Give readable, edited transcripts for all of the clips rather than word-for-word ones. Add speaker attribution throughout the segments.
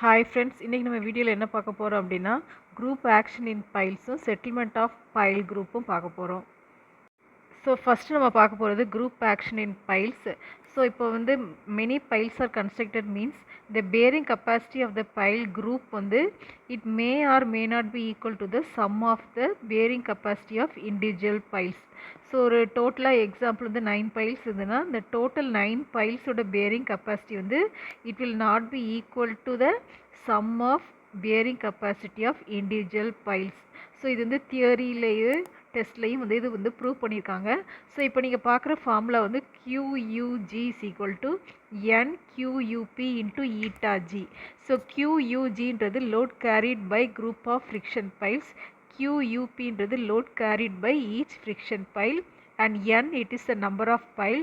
Speaker 1: Hi friends, இன்றைக்கி நம்ம வீடியோவில் என்ன பார்க்க போகிறோம் அப்படின்னா குரூப் ஆக்ஷன் இன் பைல்ஸும் செட்டில்மெண்ட் ஆஃப் பைல் குரூப்பும் பார்க்க போகிறோம். ஸோ ஃபஸ்ட்டு நம்ம பார்க்க போகிறது group action in piles. So இப்போ வந்து many piles are constructed means the bearing capacity of the pile group வந்து it may or may not be equal to the sum of the bearing capacity of individual piles. So ஒரு டோட்டலாக example வந்து 9 பைல்ஸ் இருந்ததுன்னா இந்த total 9 பைல்ஸோட bearing capacity வந்து it will not be equal to the sum of bearing capacity of individual piles. So இது வந்து தியரியிலேயே டெஸ்ட்லையும் வந்து இது வந்து ப்ரூவ் பண்ணியிருக்காங்க. ஸோ இப்போ நீங்கள் பார்க்குற ஃபார்முலா வந்து QUG is equal to NQUP into eta G. So QUGன்றது load carried by group of friction piles, QUPன்றது load carried by each friction pile, and N it is the number of pile,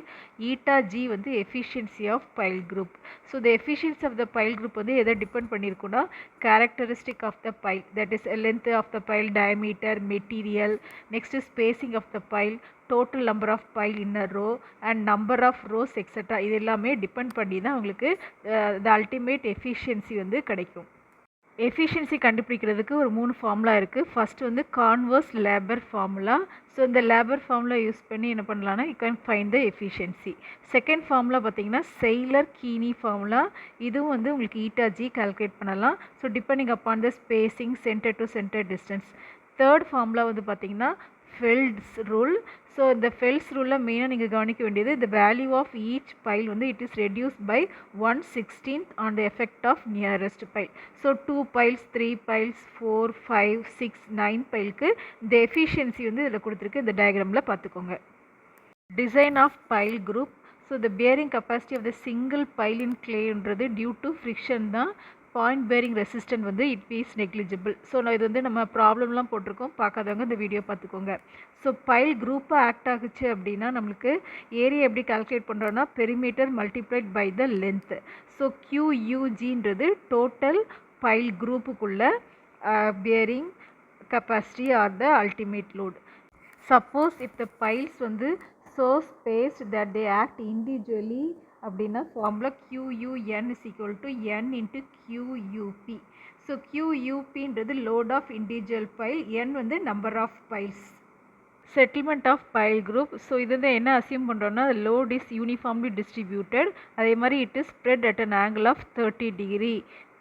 Speaker 1: eta G வந்து efficiency of pile group. So the efficiency of the pile group வந்து எதை depend பண்ணியிருக்குன்னா characteristic of the pile, that is length of the pile, diameter, material, next is spacing of the pile, total number of pile in a row and number of rows etc. இது எல்லாமே depend பண்ணி தான் உங்களுக்கு the ultimate efficiency வந்து கிடைக்கும். Efficiency கண்டுபிடிக்கிறதுக்கு ஒரு 3 formula இருக்குது. ஃபஸ்ட்டு வந்து கான்வர்ஸ் லேபர் ஃபார்முலா. ஸோ இந்த லேபர் ஃபார்முலா யூஸ் பண்ணி என்ன பண்ணலான்னா you can find the efficiency. Second formula பார்த்தீங்கன்னா செய்லர் கீனி ஃபார்முலா. இதுவும் வந்து உங்களுக்கு ஈட்டா ஜி கால்குலேட் பண்ணலாம். So depending upon the spacing, centre to centre distance. Third formula வந்து பார்த்தீங்கன்னா ஃபெல்ட்ஸ் ரூல். ஸோ இந்த ஃபெல்ட்ஸ் ரூலில் மெயினாக நீங்கள் கவனிக்க வேண்டியது the value of each pile வந்து it is reduced by 1/16 on the effect of nearest pile. So 2 piles, 3 piles, 4, 5, 6, 9 பைலுக்கு இந்த எஃபிஷியன்சி வந்து இதில் கொடுத்துருக்கு. இந்த டயக்ராமில் பார்த்துக்கோங்க. Design of pile group. So the bearing capacity of the single pile in clayன்றது டியூ டு ஃப்ரிக்ஷன் தான். பாயிண்ட் பேரிங் ரெசிஸ்டன்ட் வந்து இட் இஸ் நெக்லிஜிபிள். ஸோ நான் இது வந்து நம்ம ப்ராப்ளம்லாம் போட்டிருக்கோம், பார்க்காதவங்க இந்த வீடியோ பார்த்துக்கோங்க. ஸோ பைல் குரூப்பாக ஆக்ட் ஆகுச்சு அப்படின்னா நம்மளுக்கு ஏரியா எப்படி கால்குலேட் பண்ணுறோன்னா perimeter multiplied by the length. So QUGன்றது டோட்டல் பைல் குரூப்புக்குள்ள bearing capacity or the ultimate load. Suppose if the piles வந்து so spaced that they act individually அப்படின்னா formula QUN is equal to N into QUP. So QUPன்றது load of individual pile, N வந்து number of piles. Settlement of pile group. So இது வந்து என்ன assume பண்ணுறோன்னா load is uniformly distributed, அதே மாதிரி it is spread at an angle of 30 degree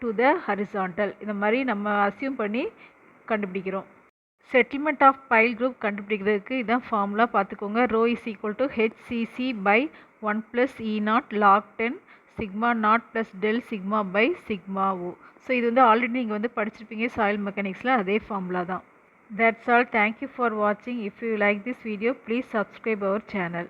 Speaker 1: to the horizontal. இந்த மாதிரி நம்ம அசியூம் பண்ணி கண்டுபிடிக்கிறோம். செட்டில்மெண்ட் ஆஃப் பைல் குரூப் கண்டுபிடிக்கிறதுக்கு இதான் ஃபார்முலா பார்த்துக்கோங்க. Rho is equal to HCC by 1 + E0 log 10 sigma not plus del sigma by sigma o. So இது வந்து ஆல்ரெடி நீங்கள் வந்து படிச்சிருப்பீங்க சாயில் மெக்கானிக்ஸில், அதே ஃபார்முலா தான். That's all. Thank you for watching. If you like this video, please subscribe our channel.